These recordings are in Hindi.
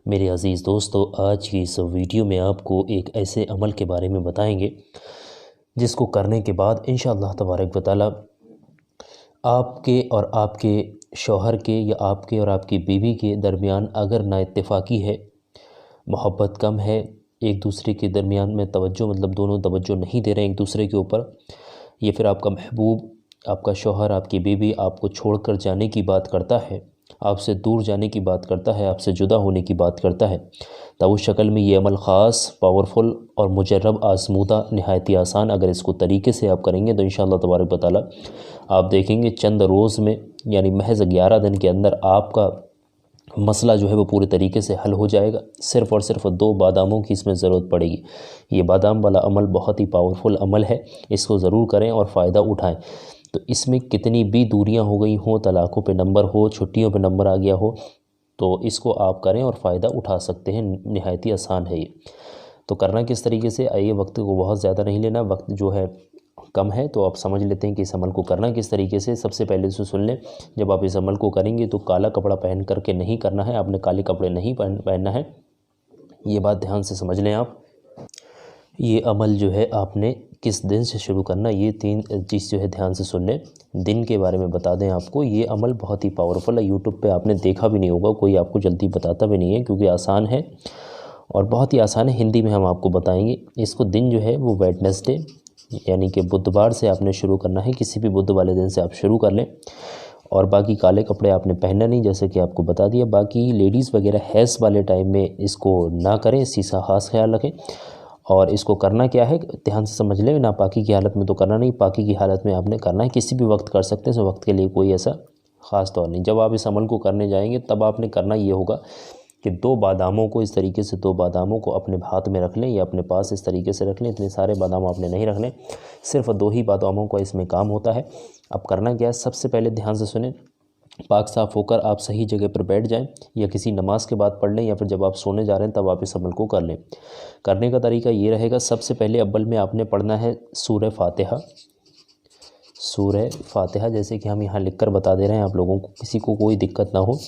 मेरे अज़ीज़ दोस्तों, आज की इस वीडियो में आपको एक ऐसे अमल के बारे में बताएंगे जिसको करने के बाद इंशाअल्लाह तबारक व तआला आपके और आपके शौहर के या आपके और आपकी बीवी के दरमियान अगर नाइत्तेफाकी है, मोहब्बत कम है, एक दूसरे के दरमियान में तवज्जो मतलब दोनों तवज्जो नहीं दे रहे हैं एक दूसरे के ऊपर, या फिर आपका महबूब, आपका शौहर, आपकी बीवी आपको छोड़कर जाने की बात करता है, आपसे दूर जाने की बात करता है, आपसे जुदा होने की बात करता है, तो उस शक्ल में ये अमल ख़ास, पावरफुल और मुजर्रब, आज़मूदा, नहायत आसान अगर इसको तरीके से आप करेंगे तो इंशाअल्लाह तबारक व तआला आप देखेंगे चंद रोज़ में यानी महज़ 11 दिन के अंदर आपका मसला जो है वो पूरे तरीके से हल हो जाएगा। सिर्फ़ और सिर्फ 2 बादामों की इसमें ज़रूरत पड़ेगी। ये बादाम वाला अमल बहुत ही पावरफुल अमल है, इसको ज़रूर करें और फ़ायदा उठाएं। तो इसमें कितनी भी दूरियां हो गई हों, तलाक़ों पे नंबर हो, छुट्टियों पे नंबर आ गया हो, तो इसको आप करें और फ़ायदा उठा सकते हैं। नहायत ही आसान है ये। तो करना किस तरीके से, आइए, वक्त को बहुत ज़्यादा नहीं लेना, वक्त जो है कम है, तो आप समझ लेते हैं कि इस अमल को करना किस तरीके से। सबसे पहले से सुन लें, जब आप इस अमल को करेंगे तो काला कपड़ा पहन करके नहीं करना है, आपने काले कपड़े नहीं पहनना है, ये बात ध्यान से समझ लें आप। ये अमल जो है आपने किस दिन से शुरू करना, ये 3 चीज़ जो है ध्यान से सुन लें। दिन के बारे में बता दें आपको, ये अमल बहुत ही पावरफुल है, यूट्यूब पे आपने देखा भी नहीं होगा, कोई आपको जल्दी बताता भी नहीं है, क्योंकि आसान है और बहुत ही आसान है। हिंदी में हम आपको बताएंगे। इसको दिन जो है वो वेडनेसडे यानी कि बुधवार से आपने शुरू करना है। किसी भी बुध वाले दिन से आप शुरू कर लें और बाकी काले कपड़े आपने पहनना नहीं, जैसे कि आपको बता दिया। बाकी लेडीज़ वगैरह हैज़ वाले टाइम में इसको ना करें, इस चीज़ का ख़ास ख्याल रखें। और इसको करना क्या है, ध्यान से समझ लें। नापाकी की हालत में तो करना नहीं, पाकी की हालत में आपने करना है। किसी भी वक्त कर सकते हैं, इस वक्त के लिए कोई ऐसा ख़ास तौर नहीं। जब आप इस अमल को करने जाएंगे तब आपने करना ये होगा कि 2 बादामों को इस तरीके से 2 बादामों को अपने हाथ में रख लें या अपने पास इस तरीके से रख लें। इतने सारे बादाम आपने नहीं रखने, सिर्फ 2 ही बादामों का इसमें काम होता है। अब करना क्या है, सबसे पहले ध्यान से सुनें, पाक साफ़ होकर आप सही जगह पर बैठ जाएं या किसी नमाज के बाद पढ़ लें, या फिर जब आप सोने जा रहे हैं तब आप इस अमल को कर लें। करने का तरीका ये रहेगा, सबसे पहले अव्वल में आपने पढ़ना है सूरह फातिहा। सूरह फातिहा जैसे कि हम यहाँ लिखकर बता दे रहे हैं, आप लोगों को किसी को कोई दिक्कत ना हो।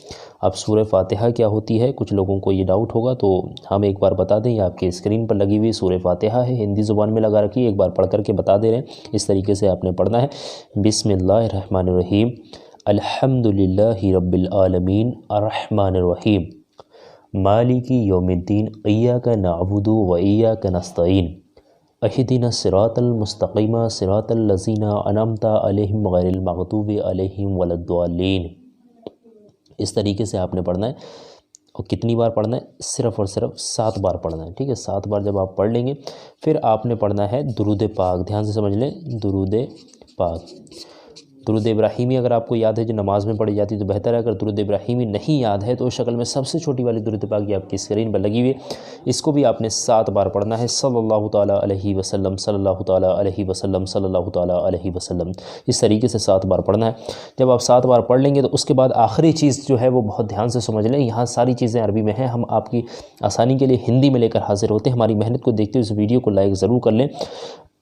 अब सूरह फातिहा क्या होती है, कुछ लोगों को ये डाउट होगा, तो हम एक बार बता दें। ये आपके स्क्रीन पर लगी हुई सूरह फातिहा है, हिंदी ज़ुबान में लगा रखी है, एक बार पढ़ करके बता दे रहे हैं। इस तरीके से आपने पढ़ना है, बिस्मिल्लाहिर्रहमानिर्रहीम, अल्हम्दुलिल्लाहि रब्बिल आलमीन, अर्रहमानिर्रहीम, मालिकी यौमिद्दीन, इय्याका नअबुदु व इय्याका नस्तईन, अहदिना सिरातल मुस्तक़ीम सिरातल लज़ीना अनअमता अलैहिम गैरिल मग़दूबि अलैहिम वलद्दालीन। इस तरीके से आपने पढ़ना है। और कितनी बार पढ़ना है, सिर्फ़ और सिर्फ 7 बार पढ़ना है। ठीक है, 7 बार जब आप पढ़ लेंगे फिर आपने पढ़ना है दुरूद पाक। ध्यान से समझ लें, दुरूद पाक, दुरूद इब्राहीमी अगर आपको याद है जो नमाज में पढ़ी जाती है तो बेहतर है। अगर दुरूद इब्राहीमी नहीं याद है तो उस शक्ल में सबसे छोटी वाली दुरूद पाक ये आपकी स्क्रीन पर लगी हुई है, इसको भी आपने 7 बार पढ़ना है। सल्लल्लाहु ताला अलैहि वसल्लम, सल्लल्लाहु ताला अलैहि वसल्लम, सल्लल्लाहु ताला अलैहि वसल्लम, इस तरीके से 7 बार पढ़ना है। जब आप 7 बार पढ़ लेंगे तो उसके बाद आखिरी चीज़ जो है वो बहुत ध्यान से समझ लें। यहाँ सारी चीज़ें अरबी में हैं, हम आपकी आसानी के लिए हिंदी में लेकर हाजिर होते हैं। हमारी मेहनत को देखते हुए इस वीडियो को लाइक ज़रूर कर लें,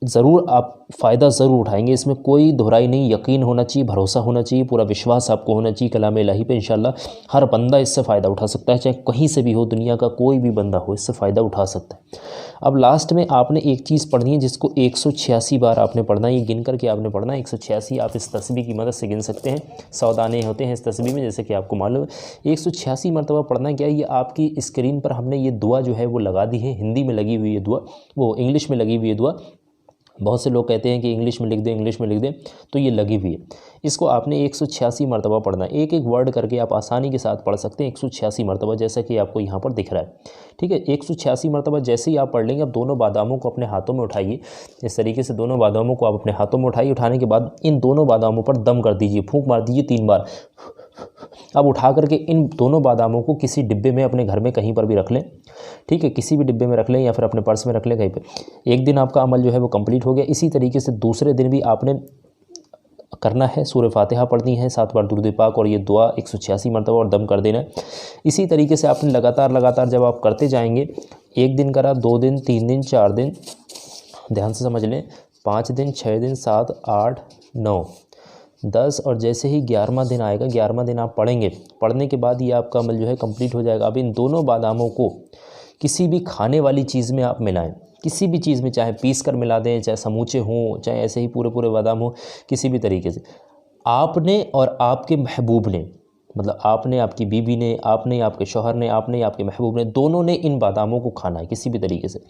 ज़रूर आप फ़ायदा ज़रूर उठाएंगे। इसमें कोई दोहराई नहीं, यकीन होना चाहिए, भरोसा होना चाहिए, पूरा विश्वास आपको होना चाहिए कलाम इलाही पे। इंशाल्लाह हर बंदा इससे फ़ायदा उठा सकता है, चाहे कहीं से भी हो, दुनिया का कोई भी बंदा हो, इससे फ़ायदा उठा सकता है। अब लास्ट में आपने एक चीज़ पढ़नी है जिसको 186 बार आपने पढ़ना है। ये गिन करके आपने पढ़ना है 186। आप इस तस्बीह की मदद से गिन सकते हैं, 100 दाने होते हैं इस तस्बीह में, जैसे कि आपको मालूम है। 186 मरतबा पढ़ना क्या है, ये आपकी स्क्रीन पर हमने ये दुआ जो है वो लगा दी है। हिंदी में लगी हुई है दुआ, वो इंग्लिश में लगी हुई है दुआ। बहुत से लोग कहते हैं कि इंग्लिश में लिख दें, इंग्लिश में लिख दें, तो ये लगी हुई है। इसको आपने 186 मरतबा पढ़ना है। एक एक वर्ड करके आप आसानी के साथ पढ़ सकते हैं 186 मरतबा, जैसा कि आपको यहाँ पर दिख रहा है। ठीक है, 186 मरतबा जैसे ही आप पढ़ लेंगे, अब दोनों बादामों को अपने हाथों में उठाइए। इस तरीके से दोनों बादामों को आप अपने हाथों में उठाइए। उठाने के बाद इन दोनों बादामों पर दम कर दीजिए, फूंक मार दीजिए 3 बार। अब उठा करके इन दोनों बादामों को किसी डिब्बे में अपने घर में कहीं पर भी रख लें। ठीक है, किसी भी डिब्बे में रख लें या फिर अपने पर्स में रख लें कहीं पे। एक दिन आपका अमल जो है वो कंप्लीट हो गया। इसी तरीके से दूसरे दिन भी आपने करना है, सूरह फातिहा पढ़नी है, 7 बार दुरूद पाक और ये दुआ 186 मरतबा और दम कर देना है। इसी तरीके से आपने लगातार जब आप करते जाएंगे, 1 दिन करा, 2 दिन, 3 दिन, 4 दिन, ध्यान से समझ लें, 5 दिन, 6 दिन, 7, 8, 9, 10 और जैसे ही 11वां दिन आएगा, 11वां दिन आप पढ़ेंगे, पढ़ने के बाद ये आपका अमल जो है कंप्लीट हो जाएगा। अब इन दोनों बादामों को किसी भी खाने वाली चीज़ में आप मिलाएं, किसी भी चीज़ में, चाहे पीस कर मिला दें, चाहे समूचे हों, चाहे ऐसे ही पूरे पूरे बादाम हो, किसी भी तरीके से आपने और आपके महबूब ने, मतलब आपने, आपकी बीवी ने, आपने, आपके शौहर ने, आपने, आपके महबूब ने, दोनों ने इन बादामों को खाना है किसी भी तरीके से।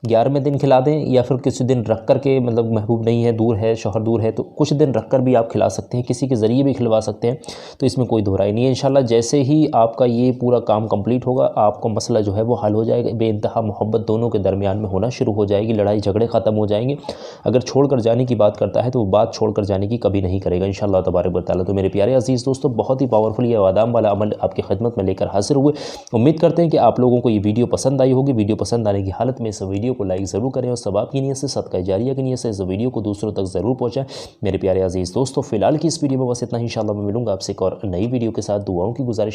11वें दिन खिला दें या फिर किसी दिन रख कर के, मतलब महबूब नहीं है, दूर है, शौहर दूर है, तो कुछ दिन रख कर भी आप खिला सकते हैं, किसी के ज़रिए भी खिलवा सकते हैं, तो इसमें कोई दोहराई नहीं है। इंशाल्लाह जैसे ही आपका ये पूरा काम कंप्लीट होगा, आपका मसला जो है वो हल हो जाएगा, बेइंतहा मोहब्बत दोनों के दरमियान में होना शुरू हो जाएगी, लड़ाई झगड़े ख़त्म हो जाएंगे। अगर छोड़ कर जाने की बात करता है तो वो बात छोड़ कर जाने की कभी नहीं करेगा इंशाल्लाह तबारक व तआला। तो मेरे प्यारे अजीज़ दोस्तों, बहुत ही पावरफुल ये बादाम वाला अमल आपकी खिदमत में लेकर हाजिर हुए। उम्मीद करते हैं कि आप लोगों को ये वीडियो पसंद आई होगी। वीडियो पसंद आने की हालत में इस वीडियो को लाइक ज़रूर करें और सवाब की नीयत से, सदका जारिया की नीयत से इस वीडियो को दूसरों तक ज़रूर पहुँचाएं। मेरे प्यारे अजीज़ दोस्तों, फिलहाल की इस वीडियो में बस इतना ही। इंशाल्लाह मैं मिलूंगा आपसे एक और नई वीडियो के साथ। दुआओं की गुजारिश